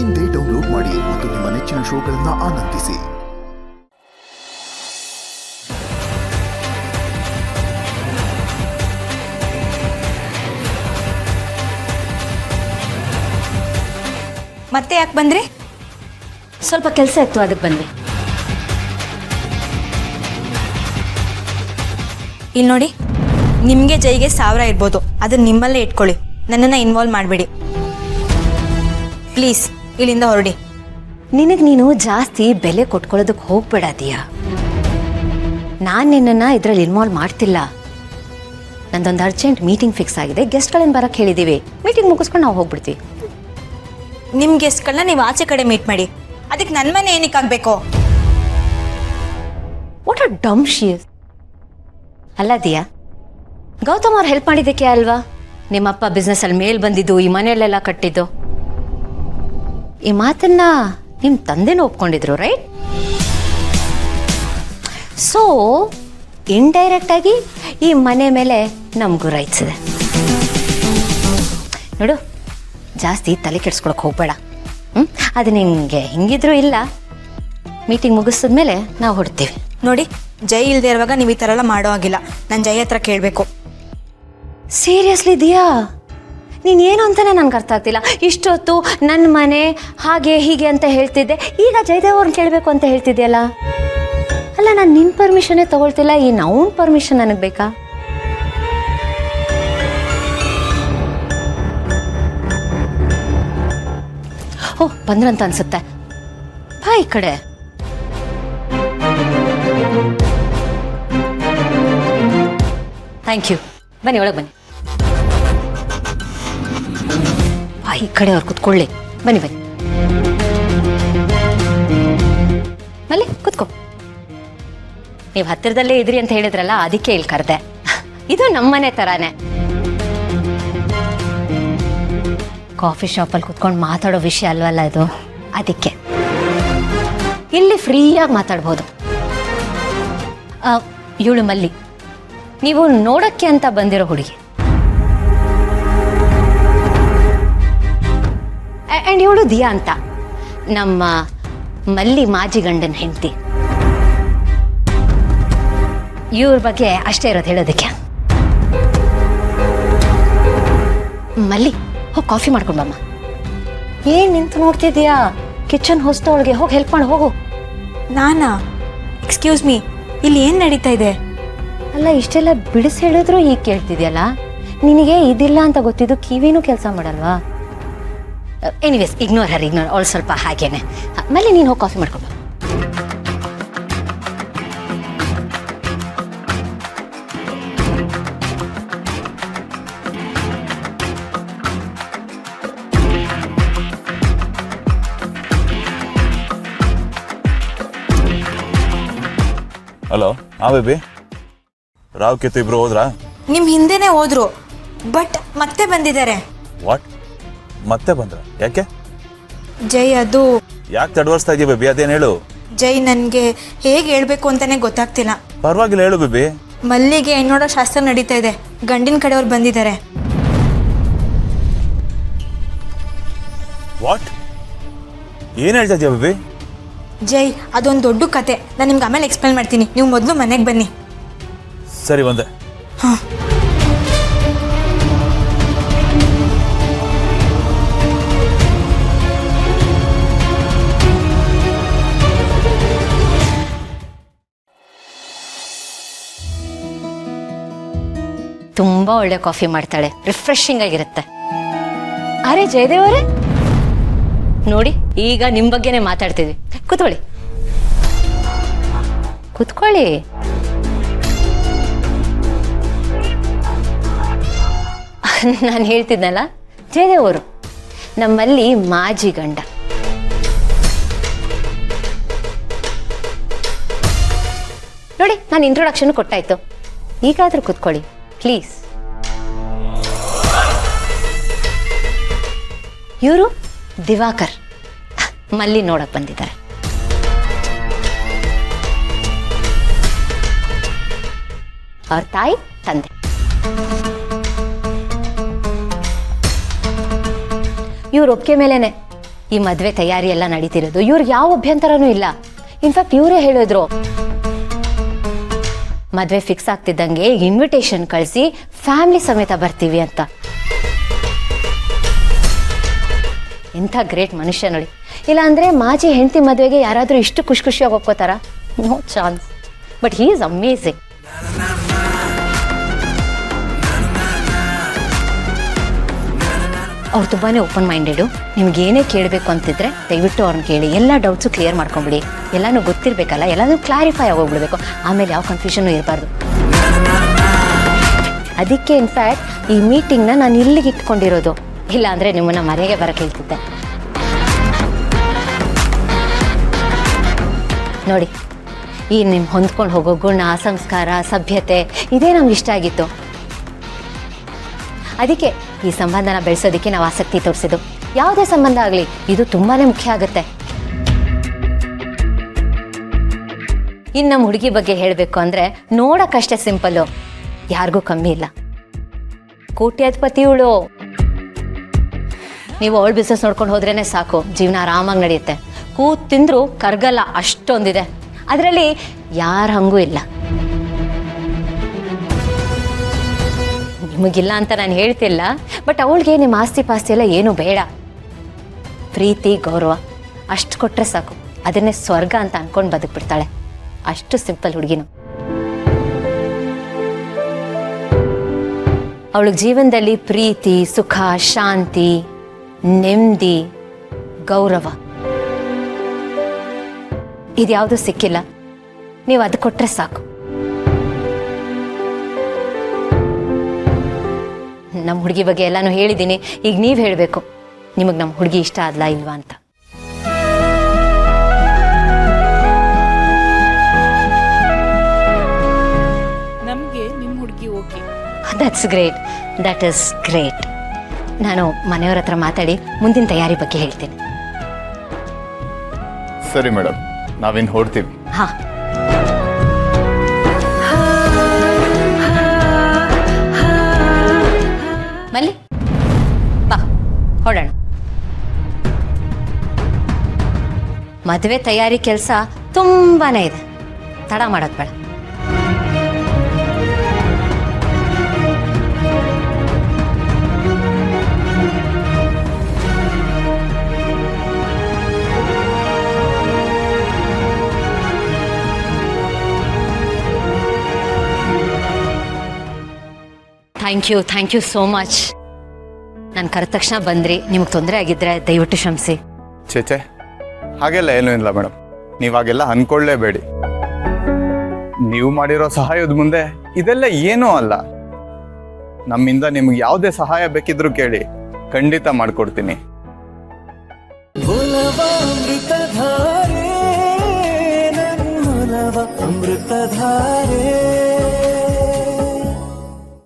ಇಂದೇ ಡೌನ್ಲೋಡ್ ಮಾಡಿ ಮತ್ತು ನಿಮ್ಮ ನೆಚ್ಚಿನ ಶೋಗಳನ್ನು ಆನಂದಿಸಿ. ಮತ್ತೆ ಯಾಕೆ ಬಂದ್ರಿ? ಸ್ವಲ್ಪ ಕೆಲಸ ಇತ್ತು, ಅದಕ್ಕೆ ಬಂದ್ವಿ. ಇಲ್ಲಿ ನೋಡಿ, ನಿಮಗೆ ಜೈಗೆ 1000 ಇರ್ಬೋದು, ಅದನ್ನ ನಿಮ್ಮಲ್ಲೇ ಇಟ್ಕೊಳ್ಳಿ. ನನ್ನನ್ನು ಇನ್ವಾಲ್ವ್ ಮಾಡಬೇಡಿ ಪ್ಲೀಸ್. ಇಲ್ಲಿಂದ ಹೊರಡಿ. ನಿನಗೆ ನೀನು ಜಾಸ್ತಿ ಬೆಲೆ ಕೊಟ್ಕೊಳ್ಳೋದಕ್ಕೆ ಹೋಗ್ಬೇಡ ದಿಯಾ. ನಾನು ನಿನ್ನನ್ನು ಇದರಲ್ಲಿ ಇನ್ವಾಲ್ವ್ ಮಾಡ್ತಿಲ್ಲ. ನಂದೊಂದು ಅರ್ಜೆಂಟ್ ಮೀಟಿಂಗ್ ಫಿಕ್ಸ್ ಆಗಿದೆ, ಗೆಸ್ಟ್ಗಳನ್ನ ಬರೋಕ್ಕೆ ಹೇಳಿದ್ದೀವಿ. ಮೀಟಿಂಗ್ ಮುಗಿಸ್ಕೊಂಡು ನಾವು ಹೋಗ್ಬಿಡ್ತೀವಿ. ನಿಮ್ಮ ಗೆಸ್ಟ್ಗಳನ್ನ ನೀವು ಆಚೆ ಕಡೆ ಮೀಟ್ ಮಾಡಿ, ಅದಕ್ಕೆ ನನ್ನ ಮನೆ ಏನಕ್ಕಾಗಬೇಕು? What are dumb she is. ಅಲ್ಲ ದಿಯಾ, ಗೌತಮ್ ಅವ್ರು ಹೆಲ್ಪ್ ಮಾಡಿದ್ದಕ್ಕೆ ಅಲ್ವಾ ನಿಮ್ಮಪ್ಪ ಬಿಸ್ನೆಸ್ಸಲ್ಲಿ ಮೇಲ್ ಬಂದಿದ್ದು, ಈ ಮನೆಯಲ್ಲೆಲ್ಲ ಕಟ್ಟಿದ್ದು. ಈ ಮಾತನ್ನ ನಿಮ್ಮ ತಂದೆನೂ ಒಪ್ಕೊಂಡಿದ್ರು, ರೈಟ್? ಸೊ ಇಂಡೈರೆಕ್ಟ್ ಆಗಿ ಈ ಮನೆ ಮೇಲೆ ನಮಗೂ ರೈಟ್ಸ್ ಇದೆ. ನೋಡು, ಜಾಸ್ತಿ ತಲೆ ಕೆಡ್ಸ್ಕೊಳಕ್ಕೆ ಹೋಗ್ಬೇಡ. ಅದು ನಿಂಗೆ ಹಿಂಗಿದ್ರು ಇಲ್ಲ. ಮೀಟಿಂಗ್ ಮುಗಿಸಿದ್ಮೇಲೆ ನಾವು ಹೊಡ್ತೀವಿ. ನೋಡಿ, ಜೈ ಇಲ್ಲದೆ ಇರುವಾಗ ನೀವು ಈ ಥರ ಎಲ್ಲ ಮಾಡೋ ಆಗಿಲ್ಲ. ನಾನು ಜೈ ಹತ್ರ ಕೇಳಬೇಕು. ಸೀರಿಯಸ್ಲಿ ದಿಯಾ, ನೀನು ಏನು ಅಂತಾನೆ ನನಗೆ ಅರ್ಥ ಆಗ್ತಿಲ್ಲ. ಇಷ್ಟೊತ್ತು ನನ್ನ ಮನೆ ಹಾಗೆ ಹೀಗೆ ಅಂತ ಹೇಳ್ತಿದ್ದೆ, ಈಗ ಜಯದೇವ್ ಅವ್ರನ್ನ ಕೇಳಬೇಕು ಅಂತ ಹೇಳ್ತಿದ್ಯಲ್ಲ. ಅಲ್ಲ, ನಾನು ನಿನ್ನ ಪರ್ಮಿಷನ್ನೇ ತಗೊಳ್ತಿಲ್ಲ, ಇನ್ನು ಅವನ ಪರ್ಮಿಷನ್ ನನಗೆ ಬೇಕಾ? ಓಹ್, ಬಂದ್ರಂತ ಅನ್ಸುತ್ತೆ. ಬಾ ಈ ಕಡೆ. Thank you. ಬನ್ನಿ, ಒಳಗೆ ಬನ್ನಿ. ಈ ಕಡೆ ಅವ್ರು ಕುತ್ಕೊಳ್ಳಿ. ಬನ್ನಿ ಬನ್ನಿ, ಮಲ್ಲಿ ಕುತ್ಕೋ. ನೀವು ಹತ್ತಿರದಲ್ಲೇ ಇದ್ರಿ ಅಂತ ಹೇಳಿದ್ರಲ್ಲ, ಅದಕ್ಕೆ ಇಲ್ಲಿ ಕರೆದೆ. ಇದು ನಮ್ಮನೆ ಥರಾನೇ. ಕಾಫಿ ಶಾಪಲ್ಲಿ ಕುತ್ಕೊಂಡು ಮಾತಾಡೋ ವಿಷಯ ಅಲ್ವಲ್ಲ ಇದು, ಅದಕ್ಕೆ ಇಲ್ಲಿ ಫ್ರೀಯಾಗಿ ಮಾತಾಡ್ಬೋದು. ಇವಳು ಮಲ್ಲಿ, ನೀವು ನೋಡೋಕ್ಕೆ ಅಂತ ಬಂದಿರೋ ಹುಡುಗಿ. ಆ್ಯಂಡ್ ಇವಳು ದಿಯಾ ಅಂತ, ನಮ್ಮ ಮಲ್ಲಿ ಮಾಜಿ ಗಂಡನ ಹೆಂಡತಿ. ಇವ್ರ ಬಗ್ಗೆ ಅಷ್ಟೇ ಇರೋದು ಹೇಳೋದಕ್ಕೆ. ಮಲ್ಲಿ, ಹೋಗಿ ಕಾಫಿ ಮಾಡ್ಕೊಂಡು ಬಮ್ಮ. ಏನು ನಿಂತು ನೋಡ್ತಿದ್ದೀಯಾ? ಕಿಚನ್ ಹೊಸ್ತವಳಿಗೆ ಹೋಗಿ ಹೆಲ್ಪ್ ಮಾಡಿ ಹೋಗು. ನಾನಾ? ಎಕ್ಸ್ಕ್ಯೂಸ್ ಮೀ, ಇಲ್ಲಿ ಏನು ನಡೀತಾ ಇದೆ? ಅಲ್ಲ, ಇಷ್ಟೆಲ್ಲ ಬಿಡಿಸಿ ಹೇಳಿದ್ರು ಈಗ ಕೇಳ್ತಿದ್ಯಲ್ಲ. ನಿನಗೆ ಇದಿಲ್ಲ ಅಂತ ಗೊತ್ತಿದ್ದು ಕಿವಿನೂ ಕೆಲಸ ಮಾಡಲ್ವಾ? ಎನಿವೇಸ್, ಇಗ್ನೋರ್ ಹರ್, ಇಗ್ನೋರ್. ಅವಳು ಸ್ವಲ್ಪ ಹಾಗೇನೆ. ಆಮೇಲೆ ನೀನು ಹೋಗಿ ಕಾಫಿ ಮಾಡ್ಕೊಂಡು ಬಾ. ಹಲೋ. ಹಾಂ ಬೇಬಿ, ರಾವ್ ಕಿತ್ತು ಇಬ್ರು ಹೋದ್ರಾ? ನಿಮ್ಮ ಹಿಂದೆನೇ ಹೋದ್ರು, ಬಟ್ ಮತ್ತೆ ಬಂದಿದ್ದಾರೆ. ವಾಟ್? ಮತ್ತೆ ಬಂದ್ರ? ಯಾಕೆ? ಜೈ, ಅದು ಯಾಕೆ ತಡವರ್ಸ್ತಾ ಇದೀಯ ಬೇಬಿ? ಅದೇನು ಹೇಳು. ಜೈ, ನನಗೆ ಹೇಗೆ ಹೇಳ್ಬೇಕು ಅಂತಾನೆ ಗೊತ್ತಾಗ್ತಿಲ್ಲ. ಪರವಾಗಿಲ್ಲ, ಹೇಳು ಬೇಬಿ. ಮಲ್ಲಿಗೆ ಹೆಣ್ಣೋಡೋ ಶಾಸ್ತ್ರ ನಡೀತಾ ಇದೆ, ಗಂಡಿನ ಕಡೆಯವ್ರು ಬಂದಿದ್ದಾರೆ. ವಾಟ್? ಏನು ಹೇಳ್ತಾ ಇದೀಯ ಬೇಬಿ? ಜೈ, ಅದೊಂದು ದೊಡ್ಡ ಕತೆ. ನಾನು ನಿಮ್ಗೆ ಆಮೇಲೆ ಎಕ್ಸ್ಪ್ಲೇನ್ ಮಾಡ್ತೀನಿ. ನೀವು ಮೊದಲು ಮನೆಗೆ ಬನ್ನಿ. ಸರಿ, ಬಂದೆ. ಹಾಂ. ತುಂಬ ಒಳ್ಳೆ ಕಾಫಿ ಮಾಡ್ತಾಳೆ, ರಿಫ್ರೆಶಿಂಗ್ ಆಗಿರುತ್ತೆ. ಅರೆ ಜಯದೇವ್ ಅವರೇ, ನೋಡಿ ಈಗ ನಿಮ್ಮ ಬಗ್ಗೆನೇ ಮಾತಾಡ್ತಿದ್ವಿ. ಕೂತ್ಕೊಳ್ಳಿ ಕೂತ್ಕೊಳ್ಳಿ. ನಾನು ಹೇಳ್ತಿದ್ನಲ್ಲ, ಜಯದೇವ್ ಅವರು ನಮ್ಮಲ್ಲಿ ಮಾಜಿ ಗಂಡ. ನೋಡಿ, ನಾನು ಇಂಟ್ರೊಡಕ್ಷನ್ ಕೊಟ್ಟಾಯ್ತು. ಈಗಾದ್ರೂ ಕೂತ್ಕೊಳ್ಳಿ ಪ್ಲೀಸ್. ಇವರು ದಿವಾಕರ್, ಮಲ್ಲಿ ನೋಡಕ್ ಬಂದಿದ್ದಾರೆ. ಅವ್ರ ತಾಯಿ ತಂದೆ. ಇವ್ರ ಒಪ್ಪಿಗೆ ಮೇಲೇನೆ ಈ ಮದುವೆ ತಯಾರಿ ಎಲ್ಲ ನಡೀತಿರೋದು. ಇವ್ರಿಗೆ ಯಾವ ಅಭ್ಯಂತರನೂ ಇಲ್ಲ. ಇನ್ಫ್ಯಾಕ್ಟ್ ಇವರೇ ಹೇಳಿದ್ರು, ಮದುವೆ ಫಿಕ್ಸ್ ಆಗ್ತಿದ್ದಂಗೆ ಇನ್ವಿಟೇಷನ್ ಕಳಿಸಿ ಫ್ಯಾಮಿಲಿ ಸಮೇತ ಬರ್ತೀವಿ ಅಂತ. ಇಂಥ ಗ್ರೇಟ್ ಮನುಷ್ಯ ನೋಡಿ. ಇಲ್ಲ ಅಂದರೆ ಮಾಜಿ ಹೆಂಡತಿ ಮದುವೆಗೆ ಯಾರಾದರೂ ಇಷ್ಟು ಖುಷಿಯಾಗಿ ಒಪ್ಕೋತಾರ? No chance. But he is amazing. ಅವ್ರು ತುಂಬಾ ಓಪನ್ ಮೈಂಡೆಡು. ನಿಮ್ಗೇನೇ ಕೇಳಬೇಕು ಅಂತಿದ್ರೆ ದಯವಿಟ್ಟು ಅವ್ರನ್ನ ಕೇಳಿ. ಎಲ್ಲ ಡೌಟ್ಸು ಕ್ಲಿಯರ್ ಮಾಡ್ಕೊಂಬಿಡಿ. ಎಲ್ಲನೂ ಗೊತ್ತಿರಬೇಕಲ್ಲ, ಎಲ್ಲನೂ ಕ್ಲಾರಿಫೈ ಆಗೋಗ್ಬಿಡ್ಬೇಕು. ಆಮೇಲೆ ಯಾವ ಕನ್ಫ್ಯೂಷನ್ನು ಇರಬಾರ್ದು. ಅದಕ್ಕೆ ಇನ್ಫ್ಯಾಕ್ಟ್ ಈ ಮೀಟಿಂಗ್ನ ನಾನು ಇಲ್ಲಿಗೆ ಇಟ್ಕೊಂಡಿರೋದು. ಇಲ್ಲ ಅಂದರೆ ನಿಮ್ಮನ್ನು ಮನೆಗೆ ಬರೋಕ್ಕೆ ಹೇಳ್ತಿದ್ದೆ. ನೋಡಿ, ಈ ನಿಮ್ಮ ಹೊಂದ್ಕೊಂಡು ಹೋಗೋ ಗುಣ, ಸಂಸ್ಕಾರ, ಸಭ್ಯತೆ ಇದೇ ನಮ್ಗೆ ಇಷ್ಟ ಆಗಿತ್ತು. ಅದಕ್ಕೆ ಈ ಸಂಬಂಧನ ಬೆಳೆಸೋದಕ್ಕೆ ನಾವು ಆಸಕ್ತಿ ತೋರಿಸಿದ್ದು. ಯಾವುದೇ ಸಂಬಂಧ ಆಗಲಿ ಇದು ತುಂಬಾ ಮುಖ್ಯ ಆಗುತ್ತೆ. ಇನ್ನು ನಮ್ಮ ಹುಡುಗಿ ಬಗ್ಗೆ ಹೇಳಬೇಕು ಅಂದರೆ ನೋಡೋಕ್ಕಷ್ಟೇ ಸಿಂಪಲ್ಲು, ಯಾರಿಗೂ ಕಮ್ಮಿ ಇಲ್ಲ. ಕೋಟ್ಯಾಧಿಪತಿ ಇವಳು. ನೀವು ಅವಳ ಬಿಸ್ನೆಸ್ ನೋಡ್ಕೊಂಡು ಹೋದ್ರೇ ಸಾಕು, ಜೀವನ ಆರಾಮಾಗಿ ನಡೆಯುತ್ತೆ. ಕೂತ್ ತಿಂದರೂ ಕರ್ಗಲ್ಲ, ಅಷ್ಟೊಂದಿದೆ. ಅದರಲ್ಲಿ ಯಾರ ಹಂಗೂ ಇಲ್ಲ. ನಿಮಗಿಲ್ಲ ಅಂತ ನಾನು ಹೇಳ್ತಿಲ್ಲ, ಬಟ್ ಅವಳಿಗೆ ನಿಮ್ಮ ಆಸ್ತಿ ಪಾಸ್ತಿ ಎಲ್ಲ ಏನೂ ಬೇಡ. ಪ್ರೀತಿ, ಗೌರವ ಅಷ್ಟು ಕೊಟ್ಟರೆ ಸಾಕು. ಅದನ್ನೇ ಸ್ವರ್ಗ ಅಂತ ಅನ್ಕೊಂಡು ಬದುಕ್ಬಿಡ್ತಾಳೆ. ಅಷ್ಟು ಸಿಂಪಲ್ ಹುಡುಗಿನು. ಅವಳಿಗೆ ಜೀವನದಲ್ಲಿ ಪ್ರೀತಿ, ಸುಖ, ಶಾಂತಿ, ನೆಮ್ಮದಿ, ಗೌರವ ಇದ್ಯಾವುದೂ ಸಿಕ್ಕಿಲ್ಲ. ನೀವು ಅದು ಕೊಟ್ಟರೆ ಸಾಕು. ನಮ್ಮ ಹುಡುಗಿ ಬಗ್ಗೆ ಎಲ್ಲಾನು ಹೇಳಿದ್ದೀನಿ. ಈಗ ನೀವು ಹೇಳಬೇಕು, ನಿಮಗೆ ನಮ್ಮ ಹುಡುಗಿ ಇಷ್ಟ ಆದ್ಲಾ ಇಲ್ವಾ ಅಂತ. ನಮಗೆ ನಿಮ್ಮ ಹುಡುಗಿ okay. That's great. That is great. ನಾನು ಮನೆಯವ್ರ ಹತ್ರ ಮಾತಾಡಿ ಮುಂದಿನ ತಯಾರಿ ಬಗ್ಗೆ ಹೇಳ್ತೀನಿ. ಸರಿ ಮೇಡಮ್, ನಾವಿನ್ನು ಹೊರಡ್ತೀವಿ. ಹಾಂ. ಮಲ್ಲಿ ಬಾ, ಹೊರಡೋಣ. ಮದುವೆ ತಯಾರಿ ಕೆಲಸ ತುಂಬಾನೇ ಇದೆ, ತಡ ಮಾಡೋದು ಬೇಡ. Thank you so much. ನಾನು ಕರೆದ ತಕ್ಷಣ ಬಂದ್ರಿ. ನಿಮಗೆ ತೊಂದರೆ ಆಗಿದ್ರೆ ದಯವಿಟ್ಟು ಕ್ಷಮಿಸಿ. ಚೇಚೆ, ಹಾಗೆಲ್ಲ ಏನೂ ಇಲ್ಲ ಮೇಡಮ್. ನೀವಾಗೆಲ್ಲ ಅನ್ಕೊಳ್ಳೇಬೇಡಿ. ನೀವು ಮಾಡಿರೋ ಸಹಾಯದ ಮುಂದೆ ಇದೆಲ್ಲ ಏನೂ ಅಲ್ಲ. ನಮ್ಮಿಂದ ನಿಮ್ಗೆ ಯಾವುದೇ ಸಹಾಯ ಬೇಕಿದ್ರೂ ಕೇಳಿ, ಖಂಡಿತ ಮಾಡಿಕೊಡ್ತೀನಿ. ಅಮೃತಧಾರೆ